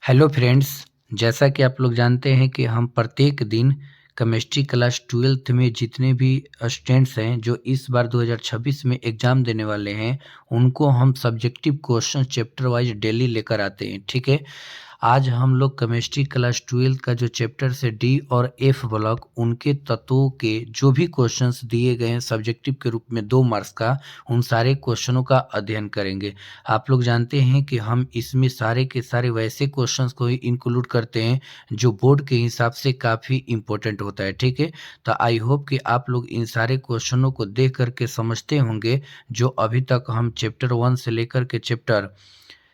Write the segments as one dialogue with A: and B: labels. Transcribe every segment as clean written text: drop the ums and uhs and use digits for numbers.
A: Hello friends. जैसा कि आप लोग जानते हैं कि हम प्रत्येक दिन केमिस्ट्री क्लास 12th में जितने भी स्टूडेंट्स हैं जो इस बार 2026 में एग्ज़ाम देने वाले हैं, उनको हम subjective question chapter wise daily लेकर आते हैं। ठीक है। आज हम लोग केमिस्ट्री क्लास 12 का जो चैप्टर से डी और एफ ब्लॉक उनके तत्वों के जो भी क्वेश्चंस दिए गए हैं सब्जेक्टिव के रूप में 2 मार्क्स का, उन सारे क्वेश्चनों का अध्ययन करेंगे। आप लोग जानते हैं कि हम इसमें सारे के सारे वैसे क्वेश्चंस को ही इंक्लूड करते हैं जो बोर्ड के हिसाब से काफ़ी इम्पोर्टेंट होता है। ठीक है। तो आई होप कि आप लोग इन सारे क्वेश्चनों को देख करके समझते होंगे जो अभी तक हम चैप्टर 1 से लेकर के चैप्टर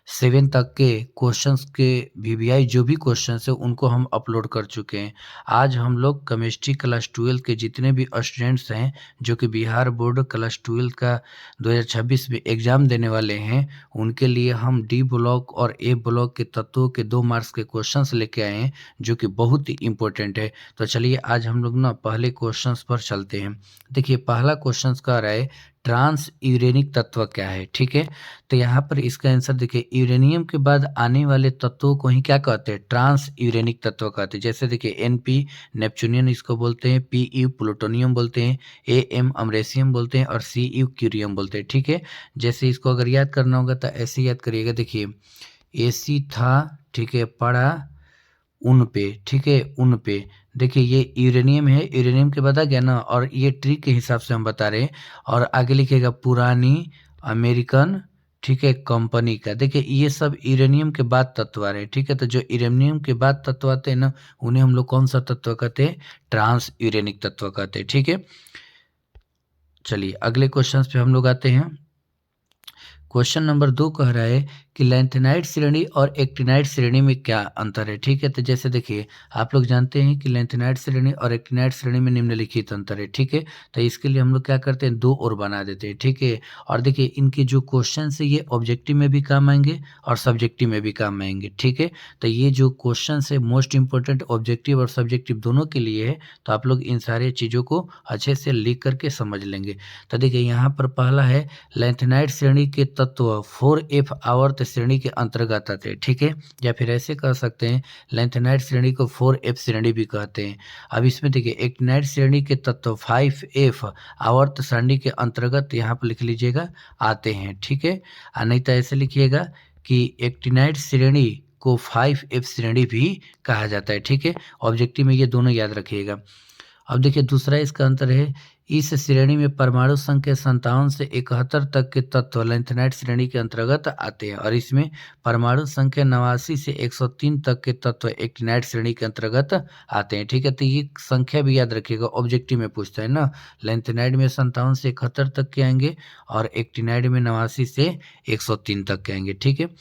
A: 7 तक के क्वेश्चंस के वीवीआई जो भी क्वेश्चंस है उनको हम अपलोड कर चुके हैं। आज हम लोग केमिस्ट्री क्लास 12 के जितने भी स्टूडेंट्स हैं जो कि बिहार बोर्ड क्लास 12 का 2026 में एग्ज़ाम देने वाले हैं, उनके लिए हम डी ब्लॉक और ए ब्लॉक के तत्वों के 2 मार्क्स के क्वेश्चंस लेके आए हैं जो कि बहुत ही इम्पोर्टेंट है। तो चलिए आज हम लोग ना पहले क्वेश्चंस पर चलते हैं। देखिए पहला क्वेश्चंस कह रहा है ट्रांस यूरेनिक तत्व क्या है। ठीक है। तो यहाँ पर इसका आंसर देखिए, यूरेनियम के बाद आने वाले तत्वों को ही क्या कहते हैं, ट्रांस यूरेनिक तत्व कहते हैं। जैसे देखिए एनपी नेपच्यूनियम इसको बोलते हैं, पीयू प्लूटोनियम बोलते हैं, एएम अमरेशियम बोलते हैं और सीयू क्यूरियम बोलते हैं। ठीक है। जैसे इसको अगर याद करना होगा तो ऐसे याद करिएगा। देखिए एसी था, ठीक है, पड़ा उन पे, ठीक है, उन पे। देखिए ये यूरेनियम है, यूरेनियम के बाद आ गया ना, और ये ट्री के हिसाब से हम बता रहे हैं। और आगे लिखिएगा पुरानी अमेरिकन, ठीक है, कंपनी का। देखिए ये सब यूरेनियम के बाद तत्व आ रहे हैं। ठीक है। तो जो यूरेनियम के बाद तत्व आते हैं ना, उन्हें हम लोग कौन सा तत्व कहते हैं, ट्रांस यूरेनिक तत्व कहते हैं। ठीक है। चलिए अगले क्वेश्चन पे हम लोग आते हैं। क्वेश्चन नंबर 2 कह रहा है कि लैंथेनाइड श्रेणी और एक्टिनाइड श्रेणी में क्या अंतर है। ठीक है। तो जैसे देखिए आप लोग जानते हैं कि लैंथेनाइड श्रेणी और एक्टिनाइड श्रेणी में निम्नलिखित अंतर है। ठीक है। तो इसके लिए हम लोग क्या करते हैं, 2 और बना देते हैं। ठीक है। और देखिए इनके जो क्वेश्चन है ये ऑब्जेक्टिव में भी काम आएंगे और सब्जेक्टिव में भी काम आएंगे। ठीक है। तो ये जो क्वेश्चन है मोस्ट इंपॉर्टेंट ऑब्जेक्टिव और सब्जेक्टिव दोनों के लिए है। तो आप लोग इन सारे चीज़ों को अच्छे से लिख करके समझ लेंगे। तो देखिए यहाँ पर पहला है लैंथेनाइड श्रेणी के तत्व 4f आवर्त श्रेणी के अंतर्गत आते हैं। ठीक है। या फिर ऐसे कह सकते हैं लैंथेनाइड श्रेणी को 4f श्रेणी भी कहते हैं। अब इसमें देखिए एक्टिनाइड श्रेणी के तत्व 5f आवर्त श्रेणी के अंतर्गत यहाँ पर लिख लीजिएगा आते हैं। ठीक है। नहीं तो ऐसे लिखिएगा कि एक्टिनाइड श्रेणी को 5f श्रेणी भी कहा जाता है। ठीक है। ऑब्जेक्टिव में ये दोनों याद रखिएगा। अब देखिए दूसरा इसका अंतर है, इस श्रेणी में परमाणु संख्या 57 से 71 तक के तत्व लैंथेनाइड श्रेणी के अंतर्गत आते हैं और इसमें परमाणु संख्या 89 से 103 तक के तत्व एक्टिनाइड श्रेणी के अंतर्गत आते हैं। ठीक है। तो ये संख्या भी याद रखिएगा, ऑब्जेक्टिव में पूछता है ना। लैंथेनाइड में 57 से 71 तक के आएंगे और एक्टिनाइड में 89 से 103 तक के आएंगे। ठीक है।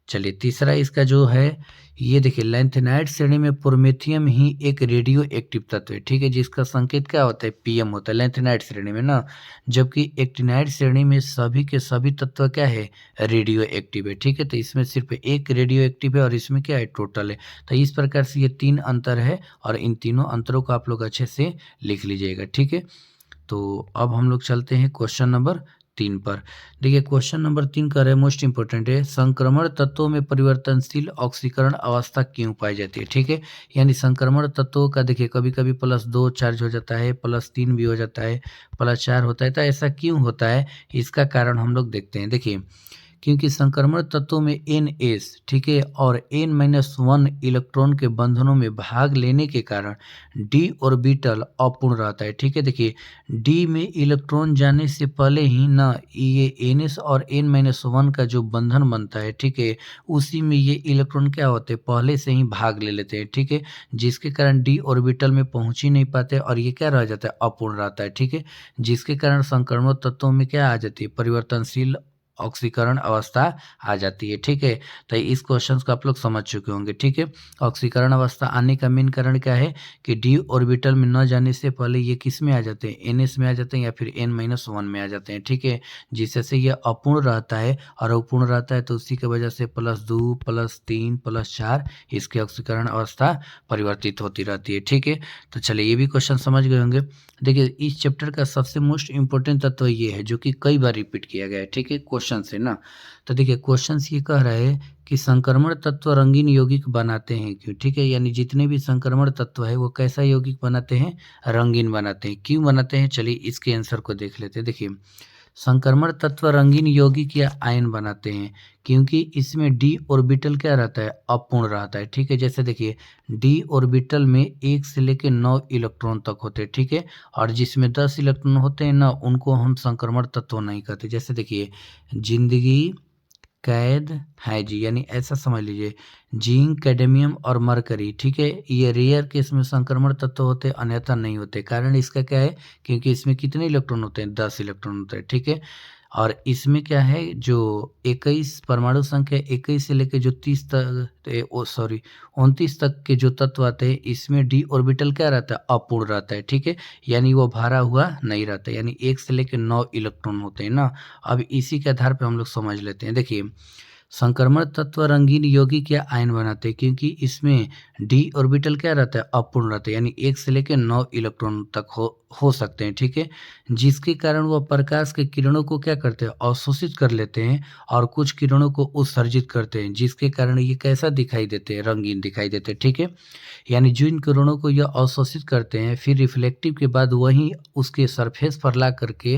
A: चलिए तीसरा इसका जो है, ये देखिए लैंथेनाइड श्रेणी में प्रोमेथियम ही एक रेडियो एक्टिव तत्व है। ठीक है। जिसका संकेत क्या होता है, पीएम होता है लैंथेनाइड श्रेणी में ना। जबकि एक्टिनाइड श्रेणी में सभी के सभी तत्व क्या है, रेडियो एक्टिव है। ठीक है। तो इसमें सिर्फ एक रेडियो एक्टिव है और इसमें क्या है, टोटल है। तो इस प्रकार से ये 3 अंतर है और इन तीनों अंतरों को आप लोग अच्छे से लिख लीजिएगा। ठीक है। तो अब हम लोग चलते हैं क्वेश्चन नंबर 3 पर। देखिए क्वेश्चन नंबर 3 का है मोस्ट इंपोर्टेंट है, संक्रमण तत्वों में परिवर्तनशील ऑक्सीकरण अवस्था क्यों पाई जाती है। ठीक है। यानी संक्रमण तत्वों का देखिए कभी कभी +2 चार्ज हो जाता है, +3 भी हो जाता है, +4 होता है। तो ऐसा क्यों होता है, इसका कारण हम लोग देखते हैं। देखिए क्योंकि संक्रमण तत्वों में NS, ठीक है, और N-1 इलेक्ट्रॉन के बंधनों में भाग लेने के कारण d ऑर्बिटल अपूर्ण रहता है। ठीक है। देखिए d में इलेक्ट्रॉन जाने से पहले ही ना ये NS और N-1 का जो बंधन बनता है, ठीक है, उसी में ये इलेक्ट्रॉन क्या होते हैं, पहले से ही भाग ले लेते हैं। ठीक है। जिसके कारण d ऑर्बिटल में पहुंच ही नहीं पाते और ये क्या रह जाता है, अपूर्ण रहता है। ठीक है। जिसके कारण संक्रमण तत्वों में क्या आ जाती है, परिवर्तनशील ऑक्सीकरण अवस्था आ जाती है। ठीक है। तो इस क्वेश्चन को आप लोग समझ चुके होंगे। ठीक है। ऑक्सीकरण अवस्था आने का मेन कारण क्या है कि डी ऑर्बिटल में न जाने से पहले ये किस में आ जाते हैं, NS में आ जाते हैं या फिर N-1 में आ जाते हैं। ठीक है। जिससे ये अपूर्ण रहता है और अपूर्ण रहता है तो उसी की वजह से +2 +3 +4 इसकी ऑक्सीकरण अवस्था परिवर्तित होती रहती है। ठीक है। तो चलिए ये भी क्वेश्चन समझ गए होंगे। देखिए इस चैप्टर का सबसे मोस्ट इंपॉर्टेंट तत्व ये है जो कि कई बार रिपीट किया गया है। ठीक है। क्वेश्चन क्वेश्चन है ना। तो देखिए क्वेश्चन ये कह रहा है कि संक्रमण तत्व रंगीन यौगिक बनाते हैं क्यों, ठीक है। यानी जितने भी संक्रमण तत्व है वो कैसा यौगिक बनाते हैं, रंगीन बनाते हैं। क्यों बनाते हैं, चलिए इसके आंसर को देख लेते हैं। देखिए संक्रमण तत्व रंगीन यौगिक या आयन बनाते हैं क्योंकि इसमें डी ऑर्बिटल क्या रहता है, अपूर्ण रहता है, ठीक है। जैसे देखिए डी ऑर्बिटल में 1 से लेकर 9 इलेक्ट्रॉन तक होते हैं, ठीक है। और जिसमें 10 इलेक्ट्रॉन होते हैं ना, उनको हम संक्रमण तत्व नहीं कहते। जैसे देखिए जिंदगी, कैद, है जी, यानी ऐसा समझ लीजिए जिंक, कैडमियम और मरकरी, ठीक है, ये रेयर केस में संक्रमण तत्व होते हैं, अन्यथा नहीं होते। कारण इसका क्या है, क्योंकि इसमें कितने इलेक्ट्रॉन होते हैं, 10 इलेक्ट्रॉन होते हैं, ठीक है। और इसमें क्या है, जो 21 परमाणु संख्या 21 से लेकर जो 30 तक 29 तक के जो तत्व आते हैं, इसमें डी ऑर्बिटल क्या रहता है, अपूर्ण रहता है, ठीक है। यानी वो भरा हुआ नहीं रहता, यानी 1 से लेकर 9 इलेक्ट्रॉन होते हैं ना। अब इसी के आधार पर हम लोग समझ लेते हैं। देखिए संक्रमण तत्व रंगीन यौगिक या आयन बनाते हैं क्योंकि इसमें डी ऑर्बिटल क्या रहता है, अपूर्ण रहता है, यानी 1 से लेकर 9 इलेक्ट्रॉन तक हो सकते हैं, ठीक है। जिसके कारण वह प्रकाश के किरणों को क्या करते हैं, अवशोषित कर लेते हैं और कुछ किरणों को उत्सर्जित करते हैं, जिसके कारण ये कैसा दिखाई देते हैं, रंगीन दिखाई देते हैं, ठीक है। यानी जिन किरणों को यह अवशोषित करते हैं फिर रिफ्लेक्टिव के बाद वहीं उसके सरफेस पर ला करके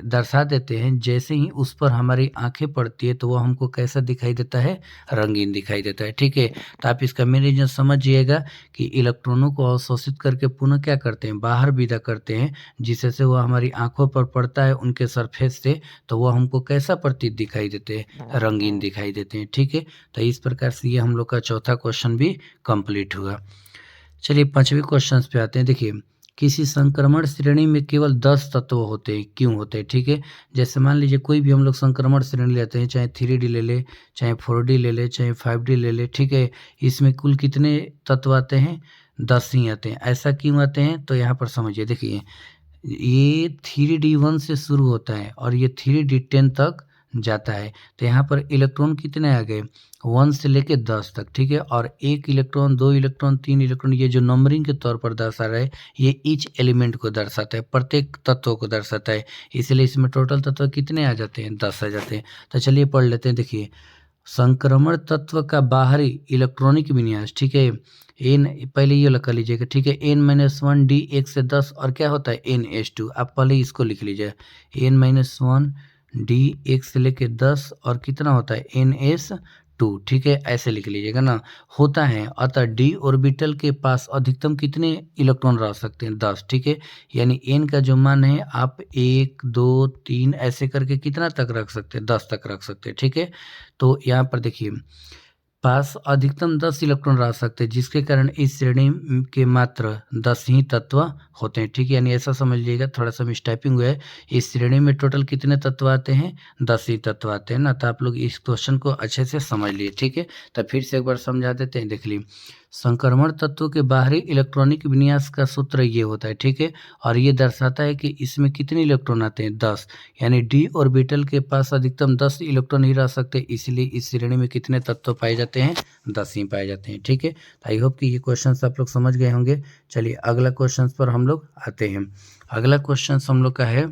A: दर्शा देते हैं। जैसे ही उस पर हमारी आंखें पड़ती है तो वह हमको कैसा दिखाई देता है, रंगीन दिखाई देता है, ठीक है। तो आप इसका मेन रीजन समझिएगा कि इलेक्ट्रॉनों को अवशोषित करके पुनः क्या करते हैं, बाहर विदा करते हैं, जिससे से वह हमारी आंखों पर पड़ता है उनके सरफेस से, तो वह हमको कैसा प्रतीत दिखाई देते हैं, रंगीन दिखाई देते हैं, ठीक है। तो इस प्रकार से ये हम लोग का चौथा क्वेश्चन भी कंप्लीट हुआ। चलिए 5वें क्वेश्चन पे आते हैं। देखिए किसी संक्रमण श्रेणी में केवल 10 तत्व होते हैं, क्यों होते हैं, ठीक है। जैसे मान लीजिए कोई भी हम लोग संक्रमण श्रेणी लेते हैं, चाहे 3D ले ले, चाहे 4D ले ले, चाहे 5D ले ले, ठीक है। इसमें कुल कितने तत्व आते हैं, 10 ही आते हैं। ऐसा क्यों आते हैं, तो यहाँ पर समझिए। देखिए ये 3D1 से शुरू होता है और ये 3D10 तक जाता है। तो यहाँ पर इलेक्ट्रॉन कितने आ गए, 1 से लेके 10 तक, ठीक है। और 1 इलेक्ट्रॉन, 2 इलेक्ट्रॉन, 3 इलेक्ट्रॉन, ये जो नंबरिंग के तौर पर दर्शा रहा है, ये ईच एलिमेंट को दर्शाता है, प्रत्येक तत्व को दर्शाता है। इसलिए इसमें टोटल तत्व कितने आ जाते हैं, 10 आ जाते हैं। तो चलिए पढ़ लेते हैं। देखिए संक्रमण तत्व का बाहरी इलेक्ट्रॉनिक विन्यास, ठीक है। एन पहले ये लगा लीजिएगा, ठीक है। n-1 d 1 से 10 और क्या होता है, ns2। आप पहले इसको लिख लीजिए, n-1 d 1 से लेके 10 और कितना होता है, ns2, ठीक है। ऐसे लिख लीजिएगा ना, होता है। अतः डी ऑर्बिटल के पास अधिकतम कितने इलेक्ट्रॉन रह सकते हैं, 10, ठीक है। यानी n का जो मान है आप 1 2 3 ऐसे करके कितना तक रख सकते हैं, 10 तक रख सकते हैं, ठीक है। तो यहाँ पर देखिए पास अधिकतम 10 इलेक्ट्रॉन रह सकते हैं, जिसके कारण इस श्रेणी के मात्र 10 ही तत्व होते हैं, ठीक है। यानी ऐसा समझ लीजिएगा, थोड़ा सा मिसटाइपिंग हुआ है। इस श्रेणी में टोटल कितने तत्व आते हैं, 10 ही तत्व आते हैं ना। तो आप लोग इस क्वेश्चन को अच्छे से समझ लिए, ठीक है। तो फिर से एक बार समझा देते हैं, देख लीजिए। संक्रमण तत्व के बाहरी इलेक्ट्रॉनिक विन्यास का सूत्र ये होता है, ठीक है। और ये दर्शाता है कि इसमें कितने इलेक्ट्रॉन आते हैं, 10। यानी डी ऑर्बिटल के पास अधिकतम 10 इलेक्ट्रॉन ही रह सकते हैं, इसलिए इस श्रेणी में कितने तत्व पाए जाते हैं, 10 ही पाए जाते हैं, ठीक है। आई होप कि ये क्वेश्चन आप लोग समझ गए होंगे। चलिए अगला क्वेश्चन पर हम लोग आते हैं। अगला क्वेश्चन हम लोग का है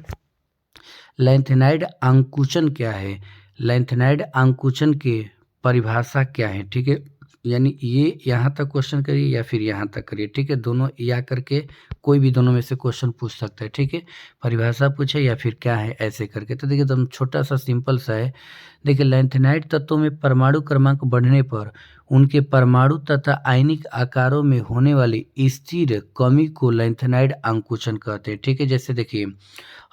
A: लैंथेनाइड अंकुचन क्या है। लैंथेनाइड अंकुचन के परिभाषा क्या है, ठीक है। यानी ये यहाँ तक क्वेश्चन करिए या फिर यहाँ तक करिए, ठीक है। दोनों या करके कोई भी दोनों में से क्वेश्चन पूछ सकता है, ठीक है। परिभाषा पूछे या फिर क्या है, ऐसे करके। तो देखिए एकदम छोटा सा सिंपल सा है। देखिए लैंथेनाइड तत्वों में परमाणु क्रमांक बढ़ने पर उनके परमाणु तथा आयनिक आकारों में होने वाली स्थिर कमी को लैंथेनाइड अंकुचन कहते हैं, ठीक है। जैसे देखिए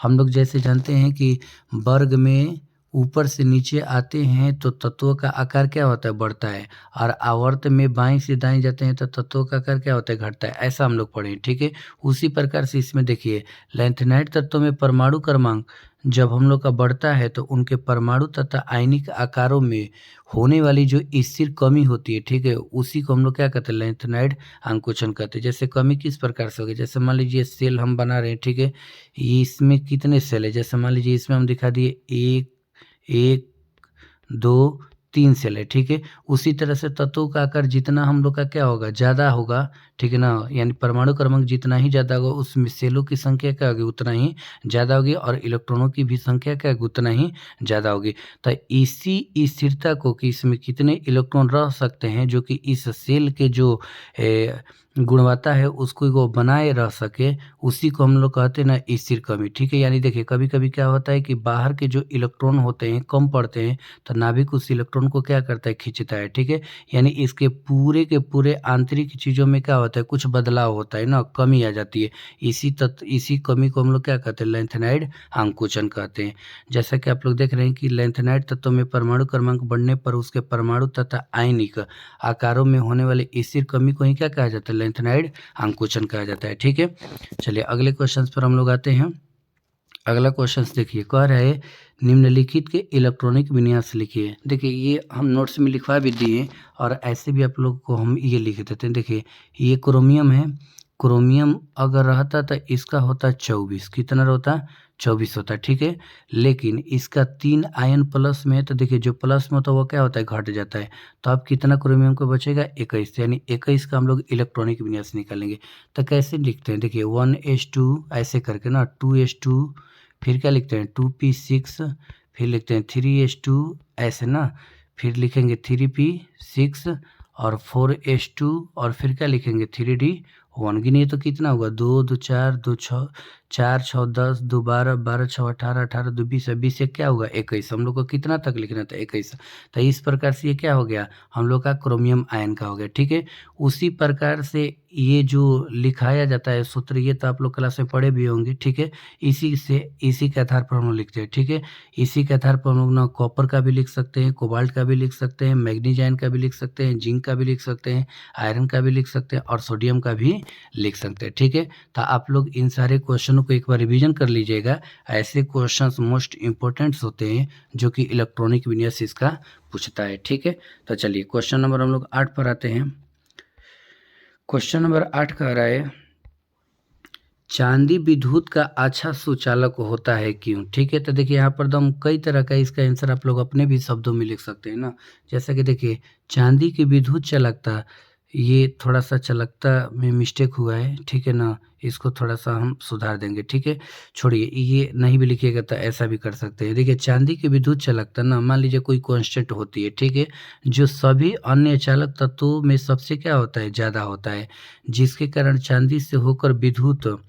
A: हम लोग जैसे जानते हैं कि वर्ग में ऊपर से नीचे आते हैं तो तत्वों का आकार क्या होता है, बढ़ता है। और आवर्त में बाएं से दाएं जाते हैं तो तत्वों का आकार क्या होता है, घटता है। ऐसा हम लोग पढ़े, ठीक है। उसी प्रकार से इसमें देखिए लैंथेनाइड तत्वों में परमाणु क्रमांक जब हम लोग का बढ़ता है तो उनके परमाणु तथा आयनिक आकारों में होने वाली जो स्थिर कमी होती है, ठीक है, उसी को हम लोग क्या कहते हैं, लैंथेनाइड अंकुचन कहते हैं। जैसे कमी किस प्रकार से होगी, जैसे मान लीजिए सेल हम बना रहे हैं, ठीक है। इसमें कितने सेल है, जैसे मान लीजिए इसमें हम दिखा दिए 1 1 2 3 सेल है, ठीक है। उसी तरह से तत्वों का आकार जितना हम लोग का क्या होगा, ज़्यादा होगा, ठीक है ना, यानी परमाणु क्रमांक जितना ही ज़्यादा होगा उसमें सेलों की संख्या क्या होगी उतना ही ज़्यादा होगी और इलेक्ट्रॉनों की भी संख्या क्या होगी उतना ही ज़्यादा होगी। तो इसी स्थिरता को कि इसमें कितने इलेक्ट्रॉन रह सकते हैं जो कि इस सेल के जो गुणवत्ता है उसको वो बनाए रह सके, उसी को हम लोग कहते हैं ना स्थिर कमी, ठीक है। यानी देखिए कभी-कभी क्या होता है कि बाहर के जो इलेक्ट्रॉन होते हैं कम पड़ते हैं, तो नाभिक उस इलेक्ट्रॉन को क्या करता है, खींचता है, ठीक है। यानी इसके पूरे के पूरे आंतरिक चीज़ों में क्या होता है, कुछ बदलाव होता है ना, कमी आ जाती है। इसी कमी को हम लोग क्या कहते हैं, लैंथेनाइड आंकोचन कहते हैं। जैसा कि आप लोग देख रहे हैं कि लैंथेनाइड तत्व में परमाणु क्रमांक बढ़ने पर उसके परमाणु तथा आयनिक आकारों में होने वाली स्थिर कमी को ही क्या कहा जाता है, लैंथेनाइड आंकोचन कहा जाता है, ठीक है। चलिए अगले क्वेश्चन पर हम लोग आते हैं। अगला क्वेश्चन देखिए, कह रहा है निम्नलिखित के इलेक्ट्रॉनिक विन्यास लिखिए। देखिए ये हम नोट्स में लिखवा भी दिए और ऐसे भी आप लोग को हम ये लिख देते हैं। देखिए ये क्रोमियम है, क्रोमियम अगर रहता तो इसका होता 24, कितना होता 24 होता, ठीक है। लेकिन इसका 3 आयन प्लस में है, तो देखिए जो प्लस में होता है वो क्या होता है, घट जाता है। तो अब कितना क्रोमियम को बचेगा, 21, यानी 21 का हम लोग इलेक्ट्रॉनिक विन्यास निकालेंगे। तो कैसे लिखते हैं, देखिए 1s2 ऐसे करके ना, 2s2, फिर क्या लिखते हैं 2p6, फिर लिखते हैं 3s2 ऐसे ना, फिर लिखेंगे 3p6 और 4s2 और फिर क्या लिखेंगे 3d1। गिनिए तो कितना होगा, 2 2 4 2 6 4 6 10 2 12 12 6 18 18 2 20 20 से क्या होगा 21। हम लोग को कितना तक लिखना था, 21। तो इस प्रकार से ये क्या हो गया, हम लोग का क्रोमियम आयन का हो गया, ठीक है। उसी प्रकार से ये जो लिखाया जाता है सूत्र, ये तो आप लोग क्लास में पढ़े भी होंगे, ठीक है। इसी के आधार पर हम लोग लिखते हैं, ठीक है। इसी के आधार पर हम लोग ना कॉपर का भी लिख सकते हैं, कोबाल्ट का भी लिख सकते हैं, मैग्नीज आयन का भी लिख सकते हैं, जिंक का भी लिख सकते हैं, आयरन का भी लिख सकते हैं और सोडियम का भी लिख सकते हैं, ठीक है। तो आप लोग इन सारे क्वेश्चनों को एक बार रिवीजन कर लीजिएगा। ऐसे क्वेश्चंस मोस्ट इंपॉर्टेंट्स होते हैं जो कि इलेक्ट्रॉनिक विन्यास इसका पूछता है, ठीक है। तो चलिए क्वेश्चन नंबर हम लोग 8 पर आते हैं। क्वेश्चन नंबर 8 कह रहा है चांदी विद्युत का अच्छा सुचालक होता है क्यों, ठीक है। तो देखिए यहाँ पर दम कई तरह का इसका आंसर आप लोग अपने भी शब्दों में लिख सकते हैं ना। जैसा कि देखिए चांदी की विद्युत चालकता, ये थोड़ा सा चालकता में मिस्टेक हुआ है, ठीक है ना, इसको थोड़ा सा हम सुधार देंगे, ठीक है। छोड़िए ये नहीं भी लिखिएगा तो ऐसा भी कर सकते हैं। देखिए चांदी की विद्युत चालकता ना, मान लीजिए कोई कांस्टेंट होती है, ठीक है, जो सभी अन्य चालक तत्वों में सबसे क्या होता है, ज़्यादा होता है, जिसके कारण चांदी से होकर विद्युत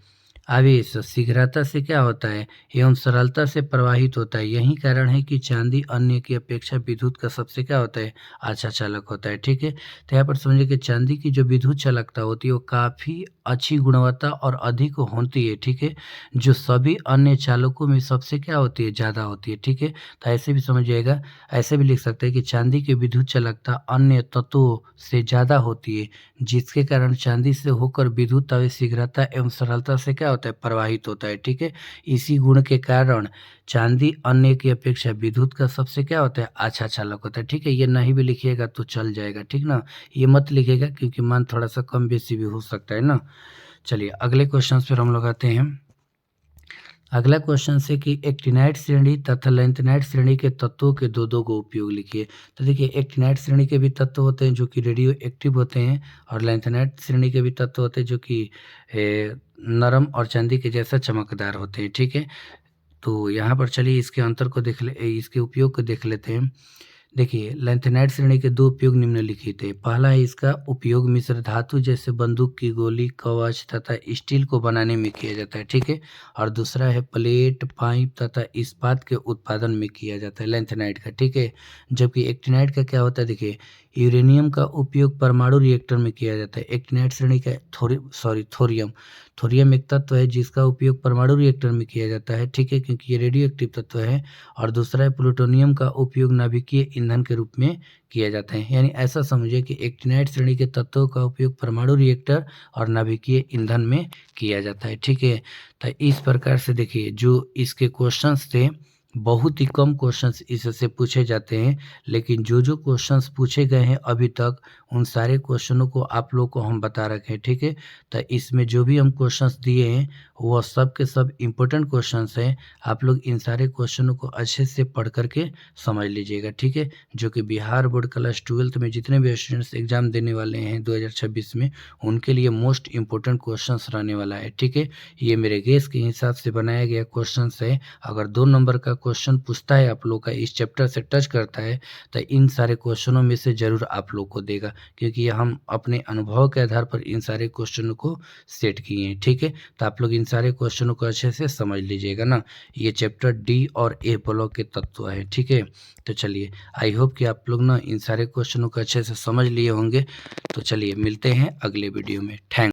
A: आवेश शीघ्रता से क्या होता है एवं सरलता से प्रवाहित होता है। यही कारण है कि चांदी अन्य की अपेक्षा विद्युत का सबसे क्या होता है, अच्छा चालक होता है, ठीक है। तो यहाँ पर समझिए कि चांदी की जो विद्युत चालकता होती है वो काफ़ी अच्छी गुणवत्ता और अधिक होती है, ठीक है, जो सभी अन्य चालकों में सबसे क्या होती है, ज़्यादा होती है, ठीक है। तो ऐसे भी समझिएगा, ऐसे भी लिख सकते हैं कि चांदी की विद्युत चालकता अन्य तत्वों से ज़्यादा होती है, जिसके कारण चांदी से होकर विद्युत आवेश शीघ्रता एवं सरलता से क्या होता है, प्रवाहित होता है, ठीक है। इसी गुण के कारण चांदी अन्य की अपेक्षा विद्युत का सबसे क्या होता है, अच्छा चालक होता है, ठीक है। ये नहीं भी लिखिएगा तो चल जाएगा, ठीक ना, ये मत लिखिएगा क्योंकि मान थोड़ा सा कम बेसी भी हो सकता है ना। चलिए अगले क्वेश्चन पर हम लोग आते हैं। अगला क्वेश्चन से कि एक्टिनाइड श्रेणी तथा लैंथेनाइड श्रेणी के तत्वों के दो दो को उपयोग लिखिए। तो देखिए एक्टिनाइड श्रेणी के भी तत्व होते हैं जो कि रेडियो एक्टिव होते हैं और लैंथेनाइड श्रेणी के भी तत्व होते हैं जो कि नरम और चांदी के जैसा चमकदार होते हैं, ठीक है। तो यहाँ पर चलिए इसके अंतर को इसके उपयोग को देख लेते हैं। देखिए लैंथेनाइड श्रेणी के दो उपयोग निम्नलिखित है। पहला है इसका उपयोग मिश्र धातु जैसे बंदूक की गोली, कवच तथा स्टील को बनाने में किया जाता है, ठीक है। और दूसरा है प्लेट, पाइप तथा इस्पात के उत्पादन में किया जाता है लैंथेनाइड का, ठीक है। जबकि एक्टिनाइड का क्या होता है, देखिए यूरेनियम का उपयोग परमाणु रिएक्टर में किया जाता है। एक्टिनाइड श्रेणी का थोरियम, थोरियम एक तत्व है जिसका उपयोग परमाणु रिएक्टर में किया जाता है, ठीक है, क्योंकि ये रेडियो एक्टिव तत्व है। और दूसरा है प्लूटोनियम का उपयोग नाभिकीय ईंधन के रूप में किया जाता है। यानी ऐसा समझिए कि एक्टिनाइड श्रेणी के तत्वों का उपयोग परमाणु रिएक्टर और नाभिकीय ईंधन में किया जाता है, ठीक है। तो इस प्रकार से देखिए जो इसके क्वेश्चंस थे बहुत ही कम क्वेश्चंस इससे पूछे जाते हैं, लेकिन जो क्वेश्चंस पूछे गए हैं अभी तक, उन सारे क्वेश्चनों को आप लोग को हम बता रखे हैं, ठीक है? तो इसमें जो भी हम क्वेश्चंस दिए हैं, वो सब के सब इम्पोर्टेंट क्वेश्चंस हैं। आप लोग इन सारे क्वेश्चनों को अच्छे से पढ़ कर के समझ लीजिएगा, ठीक है? जो कि बिहार बोर्ड क्लास 12th में जितने भी स्टूडेंट्स एग्ज़ाम देने वाले हैं 2026 में, उनके लिए मोस्ट इम्पोर्टेंट क्वेश्चंस रहने वाला है, ठीक है? ये मेरे गेस के हिसाब से बनाया गया क्वेश्चंस है। अगर 2 नंबर का क्वेश्चन पूछता है आप लोग का, इस चैप्टर से टच करता है, तो इन सारे क्वेश्चनों में से ज़रूर आप लोग को देगा, क्योंकि हम अपने अनुभव के आधार पर इन सारे क्वेश्चनों को सेट किए हैं, ठीक है? तो आप लोग इन सारे क्वेश्चनों को अच्छे से समझ लीजिएगा ना। ये चैप्टर डी और ए ब्लॉक के तत्व हैं, ठीक है? तो चलिए, आई होप कि आप लोग ना इन सारे क्वेश्चनों को अच्छे से समझ लिए होंगे। तो चलिए मिलते हैं अगले वीडियो में। थैंक